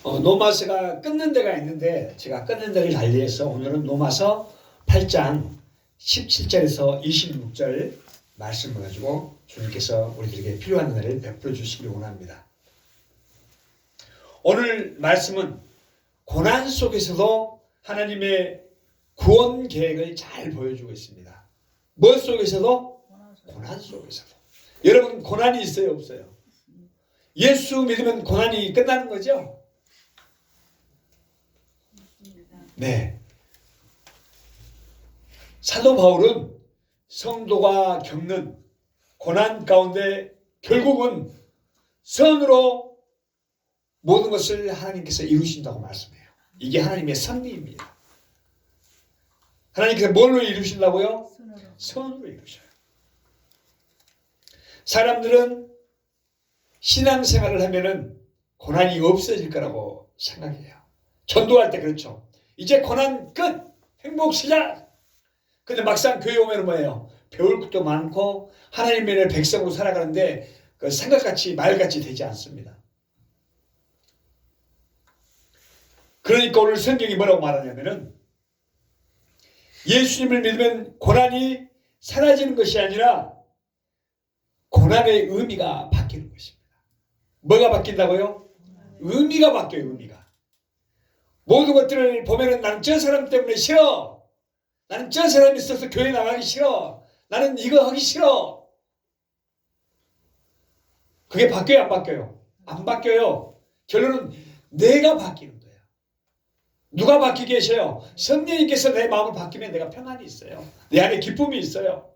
노마서가 끊는 데가 있는데 제가 끊는 데를 달리해서 오늘은 노마서 8장 17절에서 26절 말씀을 가지고 주님께서 우리들에게 필요한 은혜를 베풀어 주시기를 원합니다. 오늘 말씀은 고난 속에서도 하나님의 구원 계획을 잘 보여주고 있습니다. 뭐 속에서도? 고난 속에서도. 여러분 고난이 있어요 없어요? 예수 믿으면 고난이 끝나는 거죠? 네. 사도 바울은 성도가 겪는 고난 가운데 결국은 선으로 모든 것을 하나님께서 이루신다고 말씀해요. 이게 하나님의 섭리입니다. 하나님께서 뭘로 이루신다고요? 선으로 이루셔요. 사람들은 신앙생활을 하면은 고난이 없어질 거라고 생각해요. 전도할 때 그렇죠. 이제 고난 끝! 행복 시작! 근데 막상 교회 오면 뭐예요? 배울 것도 많고 하나님의 백성으로 살아가는데 그 생각같이 말같이 되지 않습니다. 그러니까 오늘 성경이 뭐라고 말하냐면은 예수님을 믿으면 고난이 사라지는 것이 아니라 고난의 의미가 바뀌는 것입니다. 뭐가 바뀐다고요? 의미가 바뀌어요. 의미가. 모든 것들을 보면은 나는 저 사람 때문에 싫어. 나는 저 사람이 있어서 교회 나가기 싫어. 나는 이거 하기 싫어. 그게 바뀌어요? 안 바뀌어요? 안 바뀌어요. 결론은 내가 바뀌는 거예요. 누가 바뀌게 하셔요? 성령님께서 내 마음을 바뀌면 내가 평안이 있어요. 내 안에 기쁨이 있어요.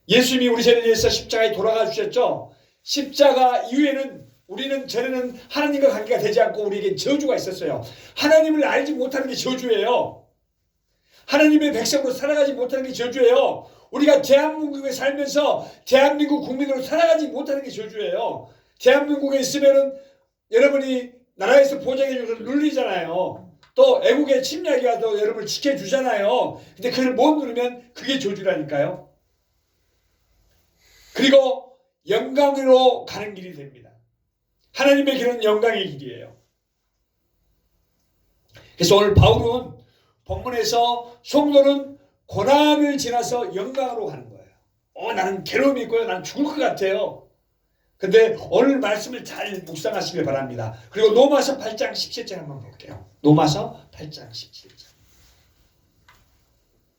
예수님이 우리 죄를 위해서 십자가에 돌아가 주셨죠. 십자가 이후에는 우리는 전에는 하나님과 관계가 되지 않고 우리에게 저주가 있었어요. 하나님을 알지 못하는 게 저주예요. 하나님의 백성으로 살아가지 못하는 게 저주예요. 우리가 대한민국에 살면서 대한민국 국민으로 살아가지 못하는 게 저주예요. 대한민국에 있으면은 여러분이 나라에서 보장해줘서 눌리잖아요. 또 애국의 침략이 와도 여러분을 지켜주잖아요. 근데 그걸 못 누르면 그게 저주라니까요. 그리고 영광으로 가는 길이 됩니다. 하나님의 길은 영광의 길이에요. 그래서 오늘 바울은 본문에서 성도는 고난을 지나서 영광으로 가는 거예요. 나는 괴로움이 있고요. 나는 죽을 것 같아요. 근데 오늘 말씀을 잘 묵상하시길 바랍니다. 그리고 노마서 8장 17절 한번 볼게요. 노마서 8장 17절.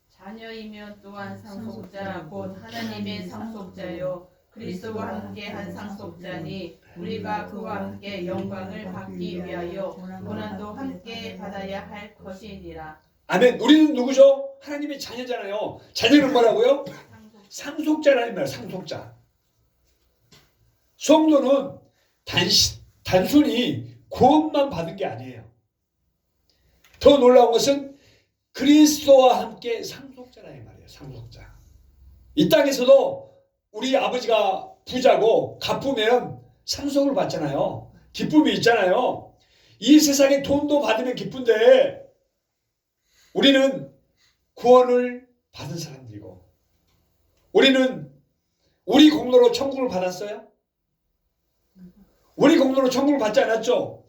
자녀이면 또한 상속자 곧 하나님의 상속자요 그리스도와 함께 한 상속자니 우리가 그와 함께 영광을 받기 위하여 고난도 함께 받아야 할 것이니라. 아멘. 우리는 누구죠? 하나님의 자녀잖아요. 자녀는 뭐라고요? 상속자라는 말이에요. 상속자. 성도는 단순히 구원만 받은 게 아니에요. 더 놀라운 것은 그리스도와 함께 상속자라는 말이에요. 상속자. 이 땅에서도 우리 아버지가 부자고 갚으면 상속을 받잖아요. 기쁨이 있잖아요. 이 세상에 돈도 받으면 기쁜데 우리는 구원을 받은 사람들이고 우리는 우리 공로로 천국을 받았어요? 우리 공로로 천국을 받지 않았죠?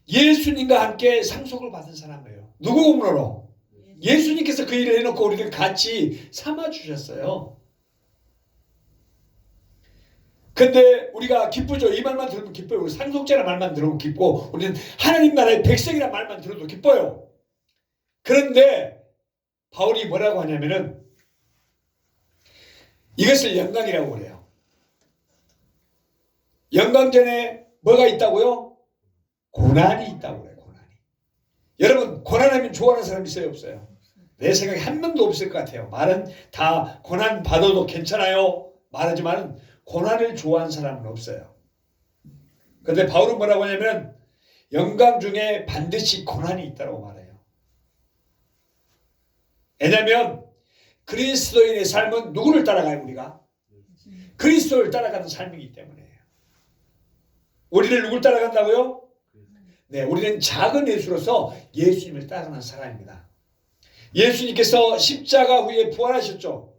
예수님과 함께 상속을 받은 사람이에요. 누구 공로로? 예수님께서 그 일을 해놓고 우리를 같이 삼아주셨어요. 근데 우리가 기쁘죠. 이 말만 들으면 기뻐요. 우리 상속자라는 말만 들으면 기쁘고 우리는 하나님 나라의 백성이라는 말만 들어도 기뻐요. 그런데 바울이 뭐라고 하냐면은 이것을 영광이라고 그래요. 영광 전에 뭐가 있다고요? 고난이 있다고 그래요. 고난이. 여러분 고난하면 좋아하는 사람 있어요 없어요? 내 생각에 한 명도 없을 것 같아요. 말은 다 고난 받아도 괜찮아요 말하지만 고난을 좋아하는 사람은 없어요. 그런데 바울은 뭐라고 하냐면 영광 중에 반드시 고난이 있다고 말해요. 왜냐하면 그리스도인의 삶은 누구를 따라가요? 우리가? 그리스도를 따라가는 삶이기 때문에요. 우리를 누굴 따라간다고요? 네, 우리는 작은 예수로서 예수님을 따라가는 사람입니다. 예수님께서 십자가 후에 부활하셨죠.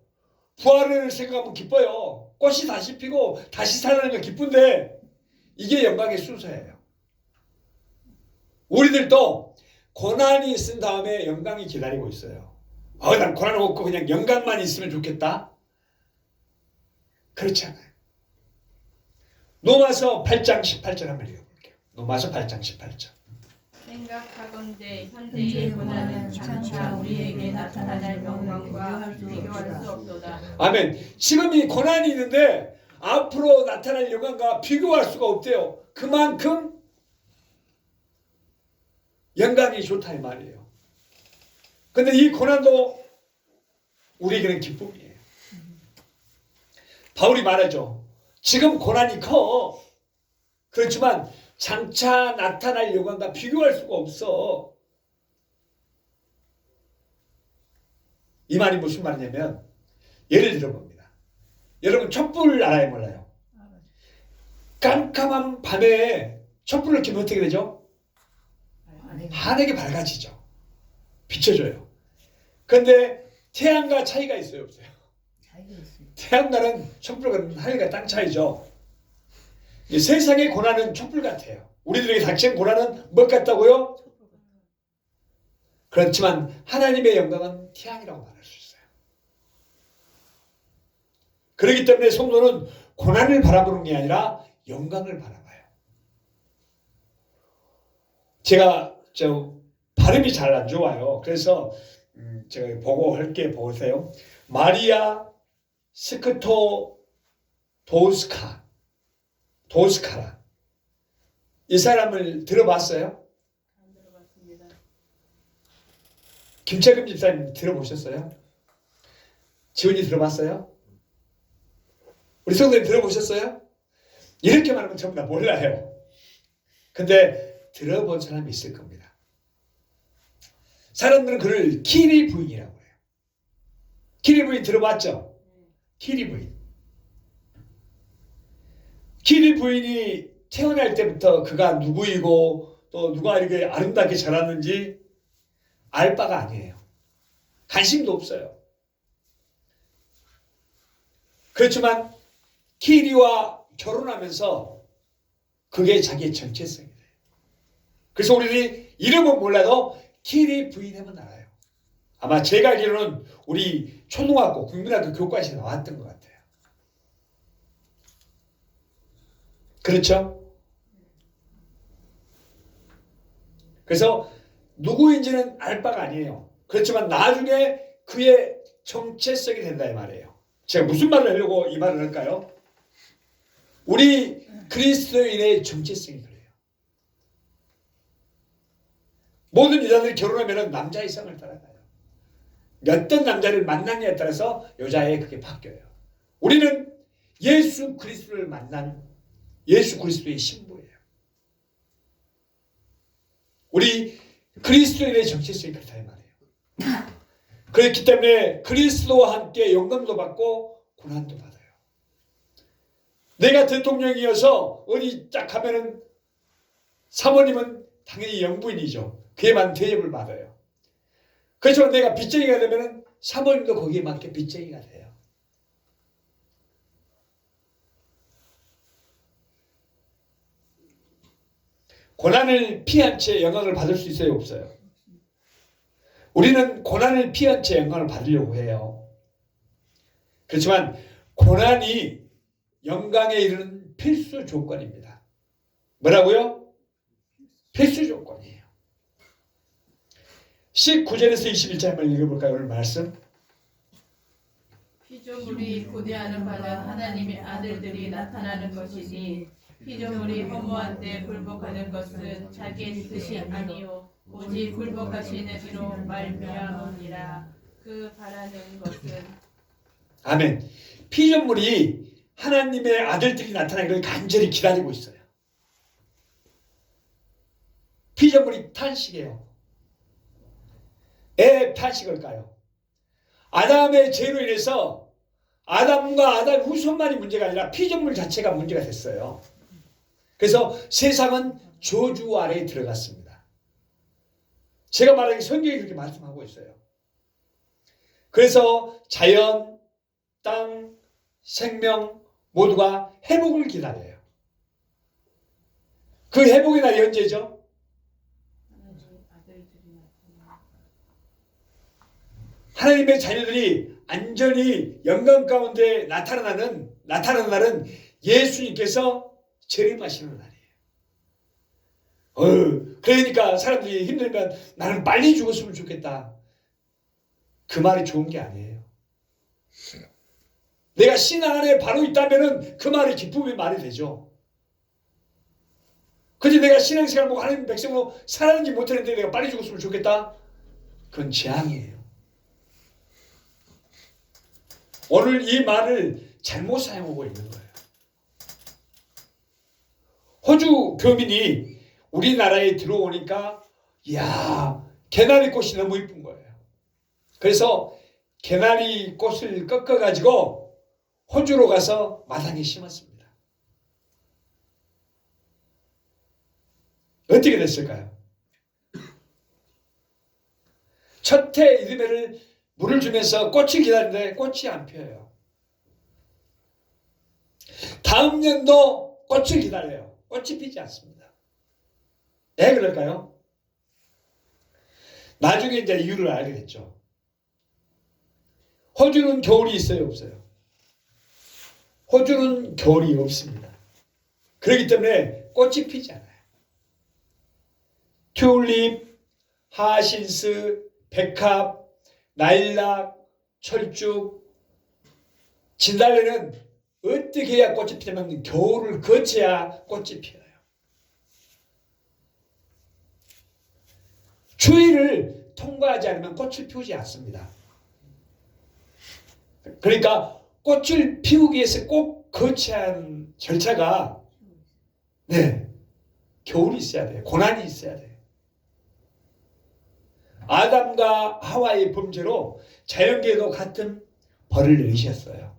부활을 생각하면 기뻐요. 꽃이 다시 피고 다시 살아나는 게 기쁜데 이게 영광의 순서예요. 우리들도 고난이 있은 다음에 영광이 기다리고 있어요. 난 고난 없고 그냥 영광만 있으면 좋겠다. 그렇지 않아요. 로마서 8장 18절 한번 읽어볼게요. 로마서 8장 18절. 생각하건대 현재의 고난은 장차 우리에게 나타날 영광과 비교할 수 없도다. 아멘. 지금 이 고난이 있는데 앞으로 나타날 영광과 비교할 수가 없대요. 그만큼 영광이 좋다 이 말이에요. 근데 이 고난도 우리에게는 기쁨이에요. 바울이 말하죠. 지금 고난이 커. 그렇지만 장차 나타날 영광과 비교할 수가 없어. 이 말이 무슨 말이냐면 예를 들어봅니다. 여러분 촛불 알아요 몰라요? 깜깜한 밤에 촛불을 켜면 어떻게 되죠? 환하게 밝아지죠. 비춰줘요. 그런데 태양과 차이가 있어요 없어요? 태양과는 촛불과는 하늘과 땅 차이죠. 세상의 고난은 촛불 같아요. 우리들에게 닥친 고난은 뭐 같다고요? 그렇지만 하나님의 영광은 태양이라고 말할 수 있어요. 그렇기 때문에 성도는 고난을 바라보는 게 아니라 영광을 바라봐요. 제가 발음이 잘 안 좋아요. 그래서 제가 보고 할게 보세요. 마리아 도스카라. 이 사람을 들어봤어요? 안 들어봤습니다. 김채금 집사님 들어보셨어요? 지훈이 들어봤어요? 우리 성도님 들어보셨어요? 이렇게 말하면 전부 다 몰라요. 근데 들어본 사람이 있을 겁니다. 사람들은 그를 키리 부인이라고 해요. 키리 부인 들어봤죠? 키리 부인. 키리 부인이 태어날 때부터 그가 누구이고 또 누가 이렇게 아름답게 자랐는지 알 바가 아니에요. 관심도 없어요. 그렇지만 키리와 결혼하면서 그게 자기의 정체성이 돼요. 그래서 우리들이 이름은 몰라도 키리 부인하면 알아요. 아마 제가 알기로는 우리 초등학교, 국민학교 교과서에 나왔던 것 같아요. 그렇죠? 그래서 누구인지는 알 바가 아니에요. 그렇지만 나중에 그의 정체성이 된다 이 말이에요. 제가 무슨 말을 하려고 이 말을 할까요? 우리 그리스도인의 정체성이 그래요. 모든 여자들이 결혼하면 남자의 성을 따라가요. 어떤 남자를 만나느냐에 따라서 여자의 그게 바뀌어요. 우리는 예수 그리스도를 만난 예수 그리스도의 신부예요. 우리 그리스도인의 정체성이 그렇다 이 말이에요. 그렇기 때문에 그리스도와 함께 영광도 받고 고난도 받아요. 내가 대통령이어서 어디 딱 하면은 사모님은 당연히 영부인이죠. 그에 맞는 대접을 받아요. 그렇지만 내가 빚쟁이가 되면은 사모님도 거기에 맞게 빚쟁이가 돼요. 고난을 피한 채 영광을 받을 수 있어요 없어요? 우리는 고난을 피한 채 영광을 받으려고 해요. 그렇지만 고난이 영광에 이르는 필수 조건입니다. 뭐라고요? 필수 조건이에요. 19절에서 21절 한번 읽어볼까요? 오늘 말씀. 피조물이 고대하는 바는 하나님의 아들들이 나타나는 것이니 피조물이 허무한 데 굴복하는 것은 자기의 뜻이 아니요 오직 굴복하시는 이로 말미암으니라. 그 바라는 것은 아멘. 피조물이 하나님의 아들들이 나타나기를 간절히 기다리고 있어요. 피조물이 탄식해요. 왜 탄식을까요? 아담의 죄로 인해서 아담과 아담 후손만이 문제가 아니라 피조물 자체가 문제가 됐어요. 그래서 세상은 저주 아래에 들어갔습니다. 제가 말하기 성경이 그렇게 말씀하고 있어요. 그래서 자연, 땅, 생명 모두가 회복을 기다려요. 그 회복의 날이 언제죠? 하나님의 자녀들이 안전히 영광 가운데 나타나는 날은 예수님께서 재림하시는 날이에요. 그러니까 사람들이 힘들면 나는 빨리 죽었으면 좋겠다. 그 말이 좋은 게 아니에요. 내가 신앙 안에 바로 있다면 그 말이 기쁨의 말이 되죠. 근데 내가 신앙생활 하고 하나님 백성으로 살아는지 못했는데 내가 빨리 죽었으면 좋겠다? 그건 재앙이에요. 오늘 이 말을 잘못 사용하고 있는 거예요. 호주 교민이 우리나라에 들어오니까 이야, 개나리 꽃이 너무 이쁜 거예요. 그래서 개나리 꽃을 꺾어가지고 호주로 가서 마당에 심었습니다. 어떻게 됐을까요? 첫 해 이듬해를 물을 주면서 꽃이 기다리는데 꽃이 안 피어요. 다음 년도 꽃을 기다려요. 꽃이 피지 않습니다. 왜 그럴까요? 나중에 이제 이유를 알게 됐죠. 호주는 겨울이 있어요, 없어요? 호주는 겨울이 없습니다. 그렇기 때문에 꽃이 피지 않아요. 튤립, 하신스, 백합, 나일락, 철쭉, 진달래는 어떻게 해야 꽃이 피냐면 겨울을 거쳐야 꽃이 피어요. 추위를 통과하지 않으면 꽃을 피우지 않습니다. 그러니까 꽃을 피우기 위해서 꼭 거쳐야 하는 절차가 겨울이 있어야 돼요. 고난이 있어야 돼요. 아담과 하와의 범죄로 자연계도 같은 벌을 내리셨어요.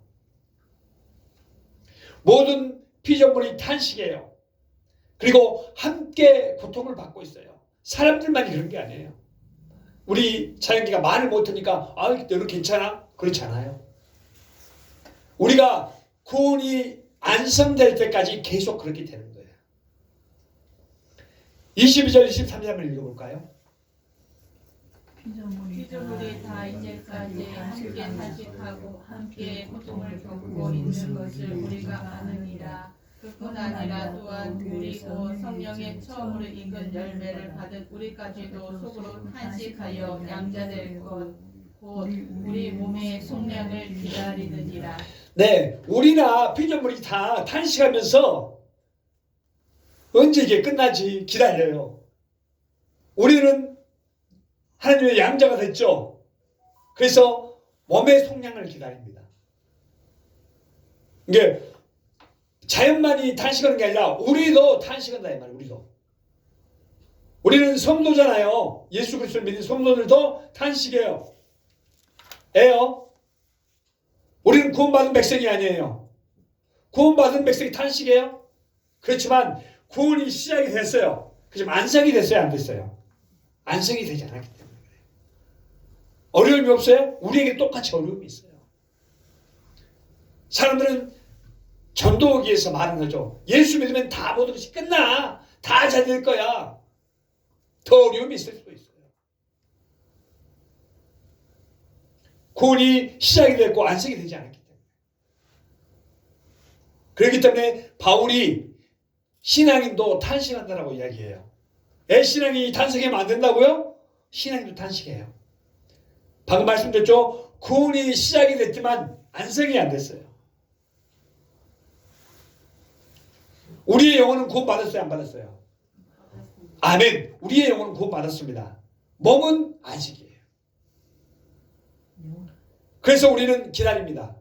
모든 피조물이 탄식해요. 그리고 함께 고통을 받고 있어요. 사람들만이 그런 게 아니에요. 우리 자연계가 말을 못하니까 너는 괜찮아? 그렇지 않아요. 우리가 구원이 완성될 때까지 계속 그렇게 되는 거예요. 22절 23절을 읽어볼까요? 피조물이 다 이제까지 함께 탄식하고 함께 고통을 겪고 있는 것을 우리가 아느니라. 그뿐 아니라 또한 우리 곧 성령의 처음으로 익은 열매를 받은 우리까지도 속으로 탄식하여 양자될 것 곧 우리 몸의 속량을 기다리느니라. 네, 우리나 피조물이 다 탄식하면서 언제 이게 끝나지 기다려요. 우리는 하나님의 양자가 됐죠. 그래서 몸의 속량을 기다립니다. 이게 자연만이 탄식하는 게 아니라 우리도 탄식한다 이 말이에요. 우리는 성도잖아요. 예수 그리스도를 믿는 성도들도 탄식해요. 우리는 구원받은 백성이 아니에요. 구원받은 백성이 탄식해요. 그렇지만 구원이 시작이 됐어요. 그렇지만 안성이 됐어요, 안 됐어요? 안성이 되지 않았기 때문에 그래요. 어려움이 없어요? 우리에게 똑같이 어려움이 있어요. 사람들은 전도하기 위해서 말은 하죠. 예수 믿으면 다 모든 것이 끝나. 다 잘 될 거야. 더 어려움이 있을 수도 있어요. 구원이 시작이 됐고 안성이 되지 않았기 때문에. 그렇기 때문에 바울이 신앙인도 탄식한다라고 이야기해요. 신앙이 탄식하면 안 된다고요? 신앙인도 탄식해요. 방금 말씀드렸죠? 구원이 시작이 됐지만 안성이 안 됐어요. 우리의 영혼은 구원 받았어요, 안 받았어요? 아멘. 우리의 영혼은 구원 받았습니다. 몸은 아직이에요. 그래서 우리는 기다립니다.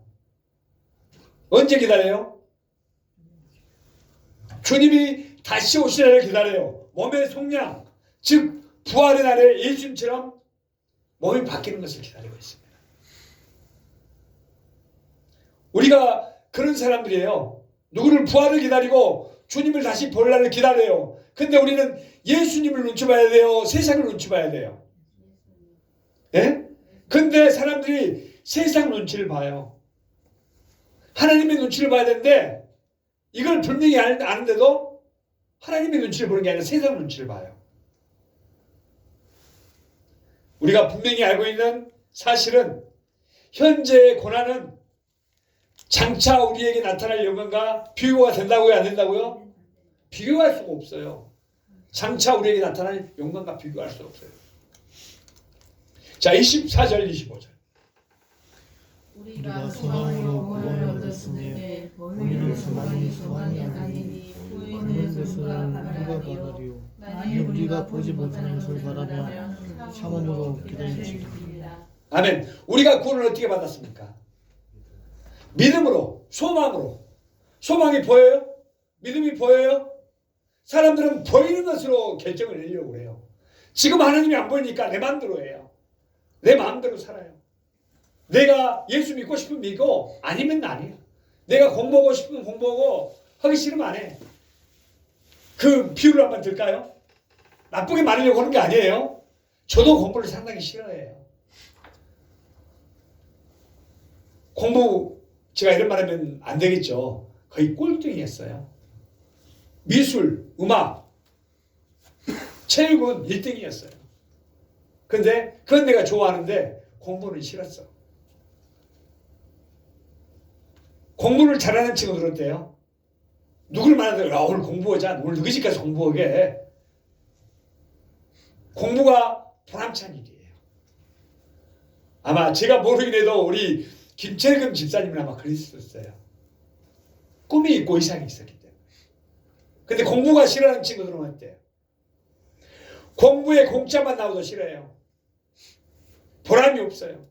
언제 기다려요? 주님이 다시 오실 날을 기다려요. 몸의 속량, 즉 부활의 날에 예수님처럼 몸이 바뀌는 것을 기다리고 있습니다. 우리가 그런 사람들이에요. 누구를 부활을 기다리고 주님을 다시 볼 날을 기다려요. 근데 우리는 예수님을 눈치 봐야 돼요? 세상을 눈치 봐야 돼요? 예? 근데 사람들이 세상 눈치를 봐요. 하나님의 눈치를 봐야 되는데 이걸 분명히 아는데도 하나님의 눈치를 보는 게 아니라 세상 눈치를 봐요. 우리가 분명히 알고 있는 사실은 현재의 고난은 장차 우리에게 나타날 영광과 비교가 된다고요? 안 된다고요? 비교할 수가 없어요. 장차 우리에게 나타날 영광과 비교할 수 없어요. 자, 24절 25절. 우리가 소망으로 구원을 얻었으니 우리는 소망이 아니니 후에는 누가 바라리요. 만일 우리가 보지 못하는 것을 바라면 참음으로 기다릴지니라. 아멘. 우리가 구원을 어떻게 받았습니까? 믿음으로, 소망으로. 소망이 보여요? 믿음이 보여요? 사람들은 보이는 것으로 결정을 내려고 해요. 지금 하나님이 안 보이니까 내 마음대로 해요. 내 마음대로 살아요. 내가 예수 믿고 싶으면 믿고 아니면 아니야. 내가 공부하고 싶으면 공부하고 하기 싫으면 안 해. 그 비유를 한번 들까요? 나쁘게 말하려고 하는 게 아니에요. 저도 공부를 상당히 싫어해요. 공부 제가 이런 말하면 안 되겠죠. 거의 꼴등이었어요. 미술, 음악, 체육은 1등이었어요. 근데 그건 내가 좋아하는데 공부는 싫었어. 공부를 잘하는 친구들 어때요? 누굴 만나도 오늘 공부하자. 오늘 누구 집 가서 공부하게. 공부가 보람찬 일이에요. 아마 제가 모르긴 해도 우리 김철금 집사님은 아마 그랬었어요. 꿈이 있고 이상이 있었기 때문에. 근데 공부가 싫어하는 친구들은 어때요? 공부에 공짜만 나오도 싫어해요. 보람이 없어요.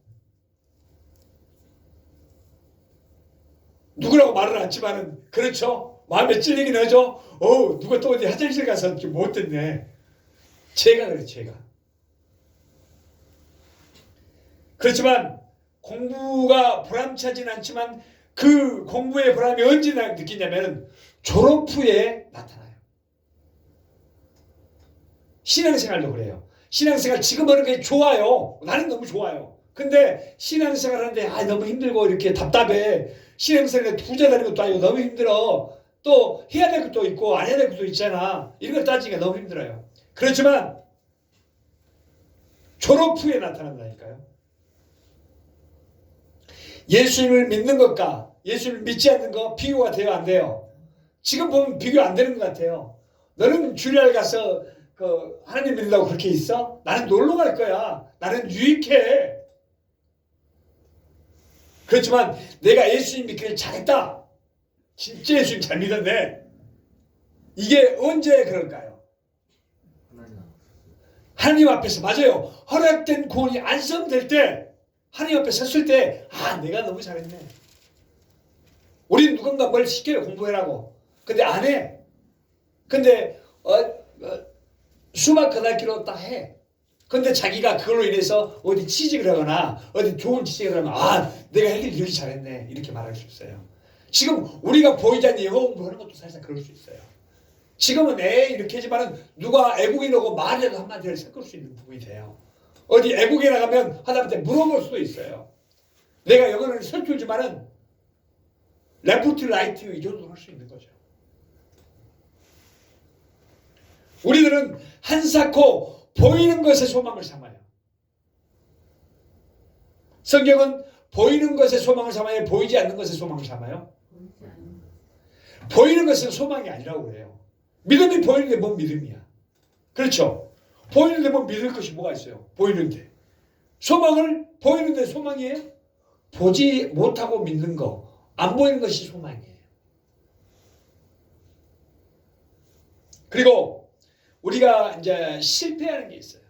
누구라고 말을 않지만은 그렇죠. 마음에 찔리긴 하죠. 누가 또 어디 화장실 가서 못 듣네. 제가 그래, 제가. 그렇지만 공부가 보람차진 않지만 그 공부의 보람이 언제 느끼냐면 졸업 후에 나타나요. 신앙생활도 그래요. 신앙생활 지금 하는 게 좋아요. 나는 너무 좋아요. 근데 신앙생활 하는데 너무 힘들고 이렇게 답답해. 신앙생활에 부자 되는 것도 아니고 너무 힘들어. 또 해야 될 것도 있고 안 해야 될 것도 있잖아. 이런 걸 따지기가 너무 힘들어요. 그렇지만 졸업 후에 나타난다니까요. 예수님을 믿는 것과 예수님을 믿지 않는 것 비교가 돼요, 안 돼요? 지금 보면 비교 안 되는 것 같아요. 너는 주일날 가서 하나님 믿는다고 그렇게 있어? 나는 놀러 갈 거야. 나는 유익해. 그렇지만 내가 예수님 믿기를 잘했다. 진짜 예수님 잘 믿었네. 이게 언제 그럴까요? 하나님 앞에서 맞아요. 허락된 구원이 안성될 때 하나님 앞에 섰을 때 내가 너무 잘했네. 우린 누군가 뭘 시켜요. 공부해라고. 근데 안 해. 근데 수학 거달기로 딱 해. 근데 자기가 그걸로 인해서 어디 취직을 하거나 어디 좋은 취직을 하면 내가 해결 이렇게 잘했네. 이렇게 말할 수 있어요. 지금 우리가 보이지 않는 영어 공부하는 것도 사실상 그럴 수 있어요. 지금은 이렇게 하지만은 누가 애국인하고 말이라도 한마디를 섞을 수 있는 부분이 돼요. 어디 애국에 나가면 하다못해 물어볼 수도 있어요. 내가 영어를 서툴지만은 레프트 라이트 이 정도 할 수 있는 거죠. 우리들은 한사코 보이는 것에 소망을 삼아요. 성경은 보이는 것에 소망을 삼아요? 보이지 않는 것에 소망을 삼아요? 보이는 것은 소망이 아니라고 그래요. 믿음이 보이는데 뭔 믿음이야. 그렇죠? 보이는데 뭐 믿을 것이 뭐가 있어요? 보이는데. 소망을 보이는데 소망이에요? 보지 못하고 믿는 거. 안 보이는 것이 소망이에요. 그리고 우리가 이제 실패하는 게 있어요.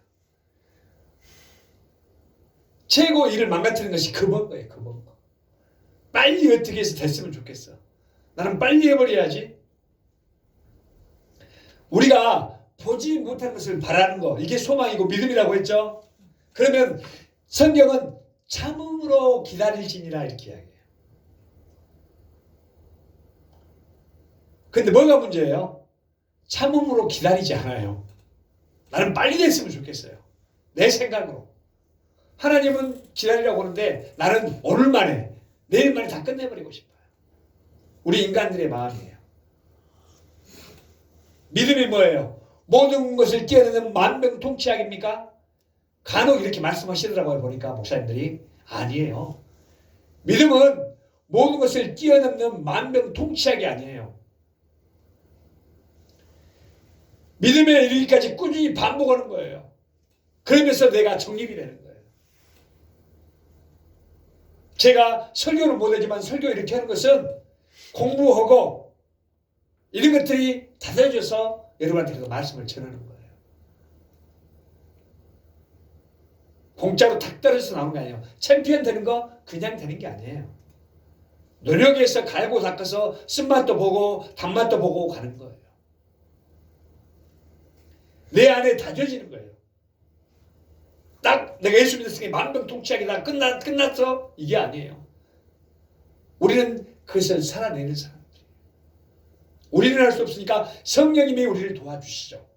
최고 일을 망가뜨리는 것이 급한 거예요. 급한 거. 빨리 어떻게 해서 됐으면 좋겠어. 나는 빨리 해버려야지. 우리가 보지 못한 것을 바라는 거. 이게 소망이고 믿음이라고 했죠. 그러면 성경은 참음으로 기다릴지니라 이렇게 이야기해요. 근데 뭐가 문제예요? 참음으로 기다리지 않아요. 나는 빨리 됐으면 좋겠어요. 내 생각으로. 하나님은 기다리라고 하는데 나는 오늘 만에 내일 만에 다 끝내버리고 싶어요. 우리 인간들의 마음이에요. 믿음이 뭐예요? 모든 것을 뛰어넘는 만병통치약입니까? 간혹 이렇게 말씀하시더라고요. 보니까 목사님들이. 아니에요. 믿음은 모든 것을 뛰어넘는 만병통치약이 아니에요. 믿음에 이르기까지 꾸준히 반복하는 거예요. 그러면서 내가 정립이 되는 거예요. 제가 설교는 못하지만 설교 이렇게 하는 것은 공부하고 이런 것들이 다져져서 여러분한테 그 말씀을 전하는 거예요. 공짜로 탁 떨어져서 나오는 게 아니에요. 챔피언 되는 거 그냥 되는 게 아니에요. 노력해서 갈고 닦아서 쓴맛도 보고 단맛도 보고 가는 거예요. 내 안에 다져지는 거예요. 딱 내가 예수 믿었으니 만병통치약이 다 끝났어? 이게 아니에요. 우리는 그것을 살아내는 사람들이에요. 우리는 할 수 없으니까 성령님이 우리를 도와주시죠.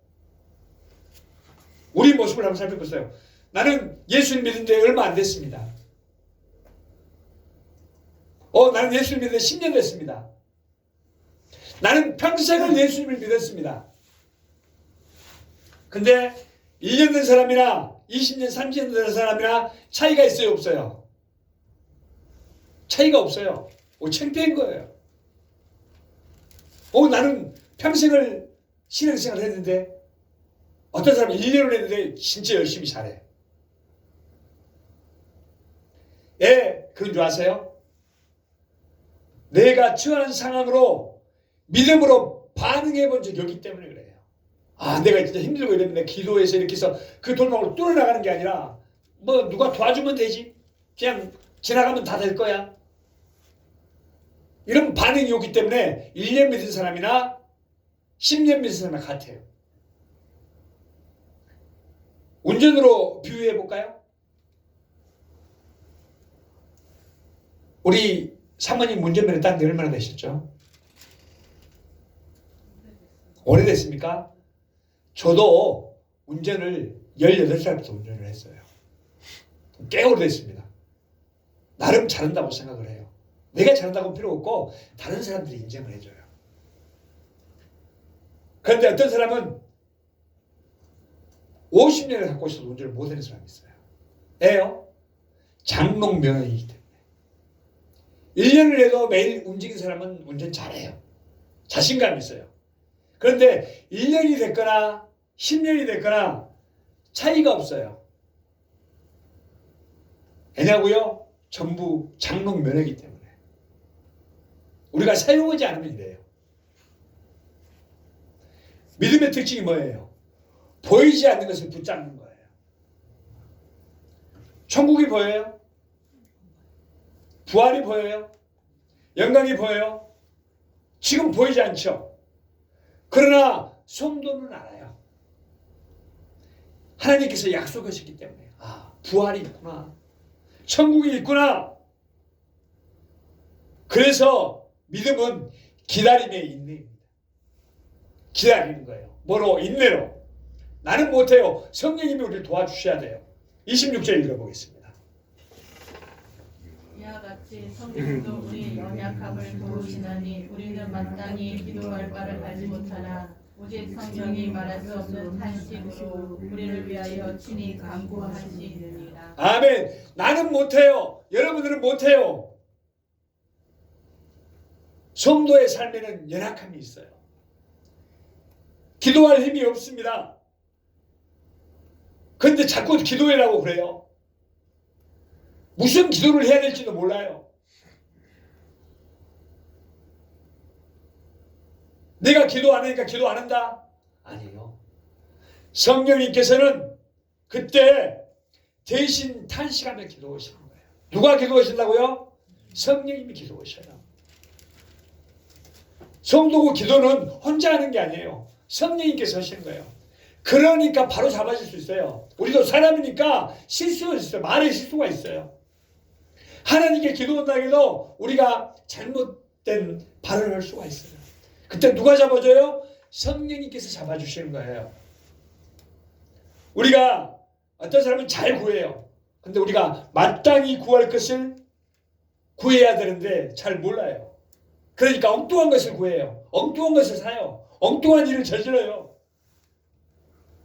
우리 모습을 한번 살펴보세요. 나는 예수를 믿은 지 얼마 안 됐습니다. 나는 예수를 믿은 지 10년 됐습니다. 나는 평생을 예수님을 믿었습니다. 근데 1년 된 사람이나 20년, 30년 된 사람이나 차이가 있어요, 없어요? 차이가 없어요. 창피한 거예요. 나는 평생을 신앙생활을 했는데 어떤 사람은 1년을 했는데 진짜 열심히 잘해. 그런 줄 아세요? 내가 처한 상황으로 믿음으로 반응해 본 적이 없기 때문에 그래요. 내가 진짜 힘들고 이러면 내가 기도해서 이렇게 해서 그 돌망으로 뚫어나가는 게 아니라 누가 도와주면 되지. 그냥 지나가면 다 될 거야. 이런 반응이 오기 때문에 1년 믿은 사람이나 10년 믿은 사람이나 같아요. 운전으로 비유해 볼까요? 우리 사모님 운전면허 딴 지 얼마나 되셨죠? 오래됐습니까? 저도 운전을 18살부터 운전을 했어요. 꽤 오래됐습니다. 나름 잘한다고 생각을 해요. 내가 잘한다고는 필요 없고 다른 사람들이 인정을 해줘요. 그런데 어떤 사람은 50년을 갖고 있어도 운전을 못하는 사람이 있어요. 왜요? 장롱 면허이기 때문에. 1년을 해도 매일 움직이는 사람은 운전 잘해요. 자신감이 있어요. 그런데 1년이 됐거나 10년이 됐거나 차이가 없어요. 왜냐고요? 전부 장롱 면허이기 때문에. 우리가 사용하지 않으면 이래요. 믿음의 특징이 뭐예요? 보이지 않는 것을 붙잡는 거예요. 천국이 보여요? 부활이 보여요? 영광이 보여요? 지금 보이지 않죠? 그러나 성도는 알아요. 하나님께서 약속하셨기 때문에 부활이 있구나. 천국이 있구나. 그래서 믿음은 기다림의 인내입니다. 기다리는 거예요. 뭐로? 인내로. 나는 못해요. 성령님이 우리를 도와주셔야 돼요. 26절 읽어보겠습니다. 이와 같이 성령도 우리의 연약함을 도우시나니 우리는 마땅히 기도할 바를 알지 못하나 오직 성령이 말할 수 없는 탄식으로 우리를 위하여 친히 간구하시느니라. 아멘. 나는 못해요. 여러분들은 못해요. 성도의 삶에는 연약함이 있어요. 기도할 힘이 없습니다. 그런데 자꾸 기도해라고 그래요. 무슨 기도를 해야 될지도 몰라요. 내가 기도 안 하니까 기도 안 한다? 아니에요. 성령님께서는 그때 대신 탄식하며 기도하시는 거예요. 누가 기도하신다고요? 성령님이 기도하셔요. 성도고 기도는 혼자 하는 게 아니에요. 성령님께서 하시는 거예요. 그러니까 바로 잡아질 수 있어요. 우리도 사람이니까 실수가 있어요. 말에 실수가 있어요. 하나님께 기도한다 해도 우리가 잘못된 발언을 할 수가 있어요. 그때 누가 잡아줘요? 성령님께서 잡아주시는 거예요. 우리가 어떤 사람은 잘 구해요. 근데 우리가 마땅히 구할 것을 구해야 되는데 잘 몰라요. 그러니까 엉뚱한 것을 구해요. 엉뚱한 것을 사요. 엉뚱한 일을 저질러요.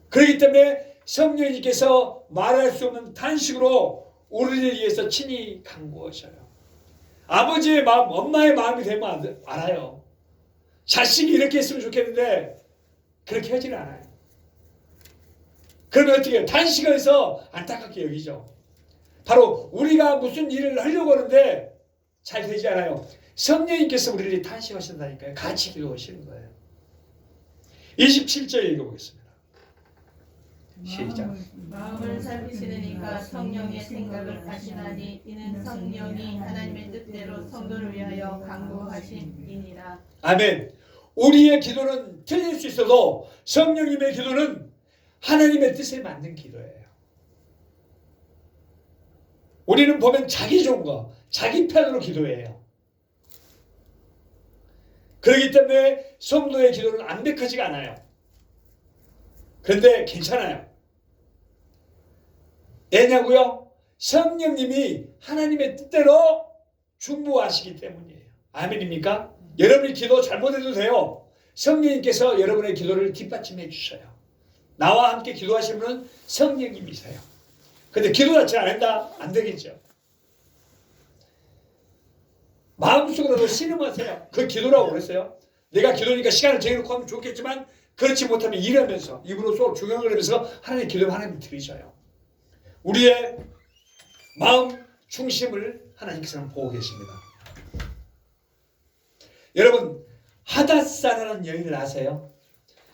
그렇기 때문에 성령님께서 말할 수 없는 탄식으로 우리를 위해서 친히 간구하셔요. 아버지의 마음, 엄마의 마음이 되면 알아요. 자식이 이렇게 했으면 좋겠는데 그렇게 하지는 않아요. 그러면 어떻게 해요? 탄식을 해서 안타깝게 여기죠. 바로 우리가 무슨 일을 하려고 하는데 잘 되지 않아요. 성령님께서 우리를 탄식하신다니까요. 같이 기도하시는 거예요. 27절 읽어보겠습니다. 시작. 마음을 살피시느니까 성령의 생각을 하시나니 이는 성령이 하나님의 뜻대로 성도를 위하여 간구하심이니라. 아멘. 우리의 기도는 틀릴 수 있어도 성령님의 기도는 하나님의 뜻에 맞는 기도예요. 우리는 보면 자기 좋은 거, 자기 편으로 기도해요. 그렇기 때문에 성도의 기도는 완벽하지가 않아요. 그런데 괜찮아요. 왜냐고요? 성령님이 하나님의 뜻대로 중보하시기 때문이에요. 아멘입니까? 여러분이 기도 잘못해도 돼요. 성령님께서 여러분의 기도를 뒷받침해 주셔요. 나와 함께 기도하시는 분은 성령님이세요. 근데 기도 자체 안 한다? 안 되겠죠. 마음속으로도 신음하세요. 그 기도라고 그랬어요. 내가 기도니까 시간을 정해놓고 하면 좋겠지만 그렇지 못하면 일하면서 입으로 속 중용을 하면서 하나님 기도하면 하나님 들으셔요. 우리의 마음 중심을 하나님께서는 보고 계십니다. 여러분 하닷사라는 여인을 아세요?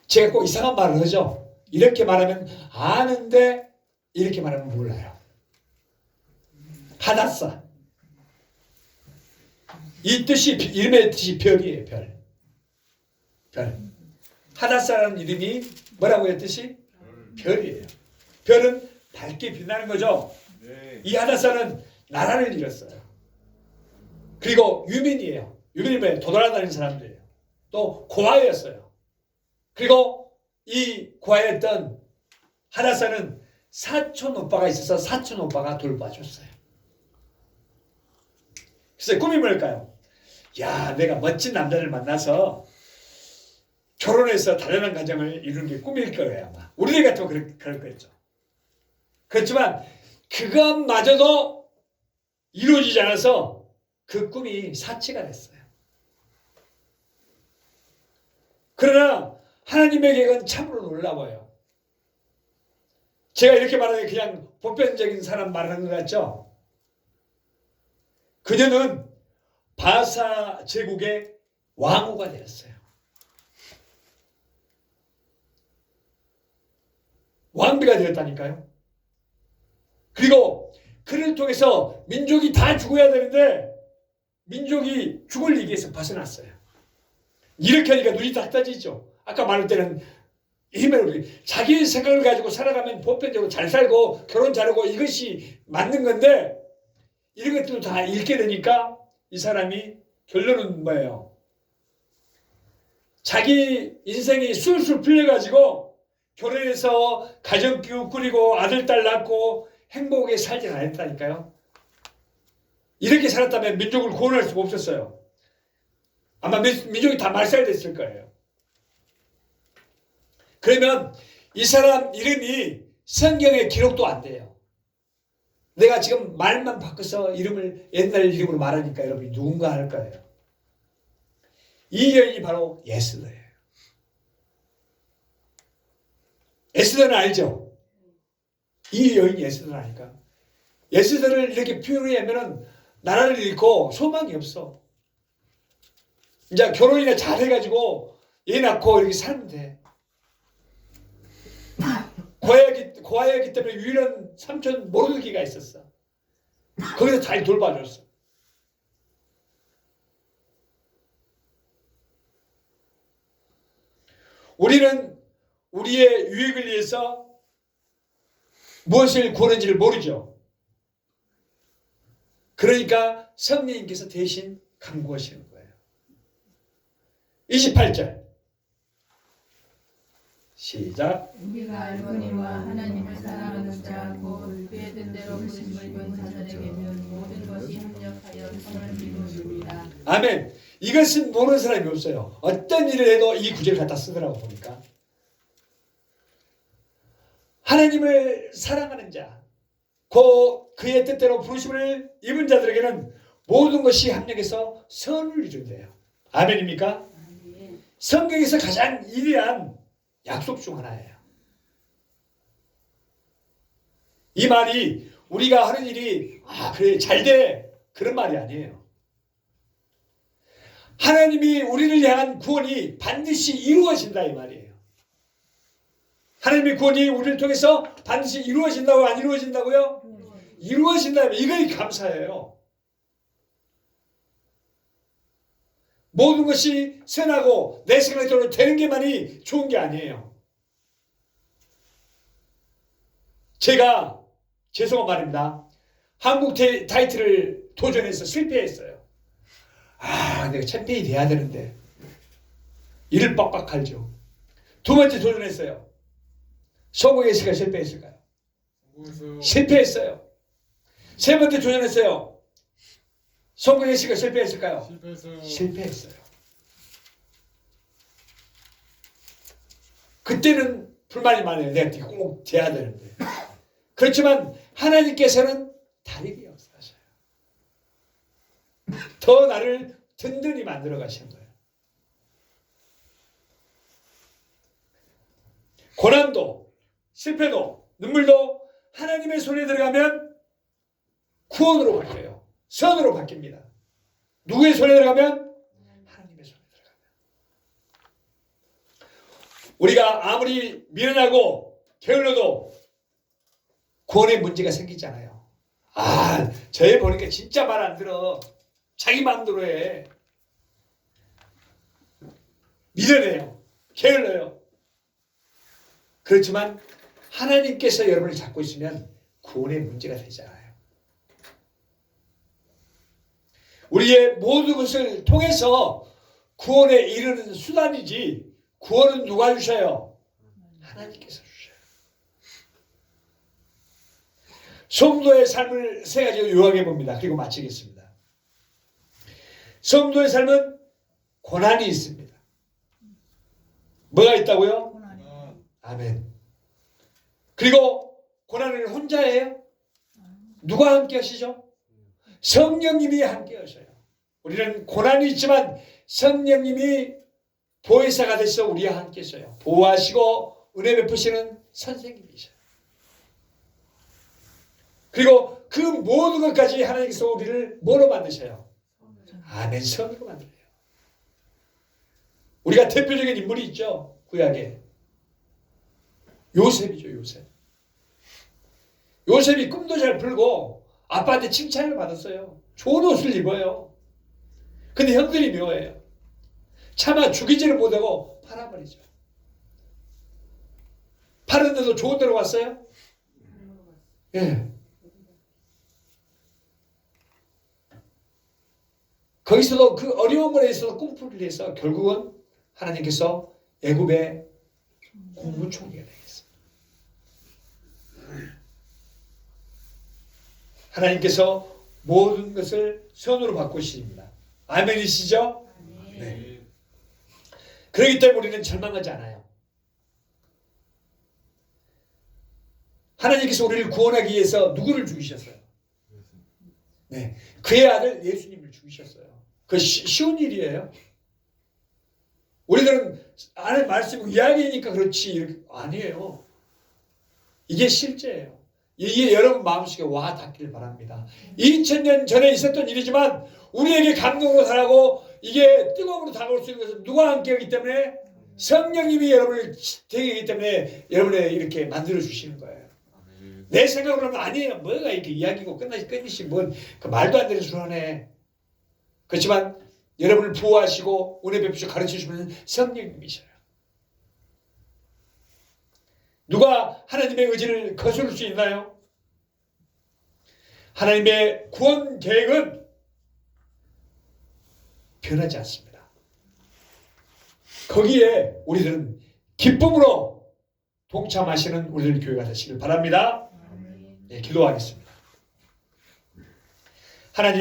제가 꼭 이상한 말을 하죠. 이렇게 말하면 아는데 이렇게 말하면 몰라요. 하닷사. 이 뜻이 이름의 뜻이 별이에요. 별. 별. 하닷사라는 이름이 뭐라고요? 뜻이? 별이에요. 별은 밝게 빛나는 거죠. 네. 이 하닷사는 나라를 잃었어요. 그리고 유민이에요. 유민이 뭐예요? 도돌아다니는 사람들이에요. 또 고아였어요. 그리고 이 고아였던 하닷사는 사촌 오빠가 있어서 사촌 오빠가 돌봐줬어요. 그래서 꿈이 뭘까요? 야, 내가 멋진 남자를 만나서 결혼해서 다양한 가정을 이루는 게 꿈일 거예요. 아마 우리들 같으면 그럴 거였죠. 그렇지만 그것마저도 이루어지지 않아서 그 꿈이 사치가 됐어요. 그러나 하나님의 계획은 참으로 놀라워요. 제가 이렇게 말하는 게 그냥 보편적인 사람 말하는 것 같죠? 그녀는 바사 제국의 왕후가 되었어요. 왕비가 되었다니까요. 그리고 그를 통해서 민족이 다 죽어야 되는데 민족이 죽을 위기에서 벗어났어요. 이렇게 하니까 눈이 딱 떠지죠. 아까 말할 때는 힘을 자기 생각을 가지고 살아가면 보편적으로 잘 살고 결혼 잘하고 이것이 맞는 건데 이런 것들도 다 잃게 되니까 이 사람이 결론은 뭐예요? 자기 인생이 술술 풀려가지고 결혼해서 가정 꾸리고 아들 딸 낳고 행복하게 살진 않았다니까요. 이렇게 살았다면 민족을 구원할 수가 없었어요. 아마 민족이 다 말살됐을 거예요. 그러면 이 사람 이름이 성경에 기록도 안 돼요. 내가 지금 말만 바꿔서 이름을 옛날 이름으로 말하니까 여러분이 누군가 할 거예요. 이 여인이 바로 에스더예요. 에스더는 알죠? 이 여인이 에스더라니까. 에스더를 이렇게 표현하면은 나라를 잃고 소망이 없어. 이제 결혼이나 잘해가지고 애 낳고 이렇게 살면 돼. 고아였기 때문에 유일한 삼촌 모르드기가 있었어. 거기서 잘 돌봐줬어. 우리는 우리의 유익을 위해서 무엇을 구하는지를 모르죠. 그러니까 성령님께서 대신 간구하시는 거예요. 28절 시작. 우리가 알거니와 하나님을 사랑하는 자 곧 그의 뜻대로 부르심을 입은 자들에게는 모든 것이 합력하여 선을 이루어집니다. 아멘. 이것은 모르는 사람이 없어요. 어떤 일을 해도 이 구절을 갖다 쓰더라고 보니까. 하나님을 사랑하는 자, 그의 뜻대로 부르심을 입은 자들에게는 모든 것이 합력해서 선을 이룬대요. 아멘입니까? 성경에서 가장 위대한 약속 중 하나예요. 이 말이 우리가 하는 일이 그래 잘돼 그런 말이 아니에요. 하나님이 우리를 향한 구원이 반드시 이루어진다 이 말이에요. 하나님의 구원이 우리를 통해서 반드시 이루어진다고 안 이루어진다고요? 이루어진다면 이거이 감사해요. 모든 것이 선하고 내 생각대로 되는 게만이 좋은 게 아니에요. 제가 죄송한 말입니다. 한국 타이틀을 도전해서 실패했어요. 내가 챔피언이 돼야 되는데 이를 빡빡할죠. 두 번째 도전했어요. 성공했을까요? 실패했을까요? 실패했어요. 세 번째 도전했어요. 성공했을까요? 실패했을까요? 실패했어요. 그때는 불만이 많아요. 내가 꼭 돼야 되는데. 그렇지만 하나님께서는 다르게 역사하셔요. 더 나를 든든히 만들어 가시는 거예요. 고난도, 실패도, 눈물도 하나님의 손에 들어가면 구원으로 바뀌어요. 선으로 바뀝니다. 누구의 손에 들어가면? 하나님의 손에 들어가면. 우리가 아무리 미련하고 게을러도 구원에 문제가 생기잖아요. 쟤 보니까 진짜 말 안 들어. 자기 마음대로 해. 미련해요. 게을러요. 그렇지만 하나님께서 여러분을 잡고 있으면 구원에 문제가 되잖아요. 우리의 모든 것을 통해서 구원에 이르는 수단이지 구원은 누가 주셔요? 하나님께서 주셔요. 성도의 삶을 세 가지로 요약해 봅니다. 그리고 마치겠습니다. 성도의 삶은 고난이 있습니다. 뭐가 있다고요? 아멘. 그리고 고난을 혼자 해요? 누가 함께 하시죠? 성령님이 함께 하셔요. 우리는 고난이 있지만 성령님이 보혜사가 되셔서 우리와 함께 하셔요. 보호하시고 은혜 베푸시는 선생님이셔요. 그리고 그 모든 것까지 하나님께서 우리를 뭐로 만드셔요? 아멘, 성으로 만들어요. 우리가 대표적인 인물이 있죠. 구약에. 요셉이죠. 요셉. 요셉이 꿈도 잘 풀고 아빠한테 칭찬을 받았어요. 좋은 옷을 입어요. 근데 형들이 미워해요. 차마 죽이지를 못하고 팔아버리죠. 파는데도 좋은 데로 왔어요? 예. 거기서도 그 어려운 거에 있어서 꿈꾸를 해서 결국은 하나님께서 애굽의 국무총리가 되겠습니다. 하나님께서 모든 것을 선으로 바꾸십니다. 아멘이시죠? 네. 그렇기 때문에 우리는 절망하지 않아요. 하나님께서 우리를 구원하기 위해서 누구를 죽이셨어요? 네, 그의 아들 예수님을 죽이셨어요. 그 쉬운 일이에요. 우리들은 아는 말씀 이야기니까 그렇지 아니에요. 이게 실제예요. 이게 여러분 마음속에 와 닿기를 바랍니다. 2000년 전에 있었던 일이지만 우리에게 감동으로 살아고 이게 뜨거움으로 다가올 수 있는 것은 누가 함께하기 때문에 성령님이 여러분을 되기 때문에 여러분을 이렇게 만들어 주시는 거예요. 내 생각으로는 아니에요. 뭐가 이렇게 이야기고 끝이지 뭔 그 말도 안 되는 소리 하네. 그렇지만 여러분을 보호하시고 은혜 베푸시고 가르쳐주시는 성령님이셔요. 누가 하나님의 의지를 거스를 수 있나요? 하나님의 구원 계획은 변하지 않습니다. 거기에 우리들은 기쁨으로 동참하시는 우리들 교회가 되시길 바랍니다. 네, 기도하겠습니다. 하나님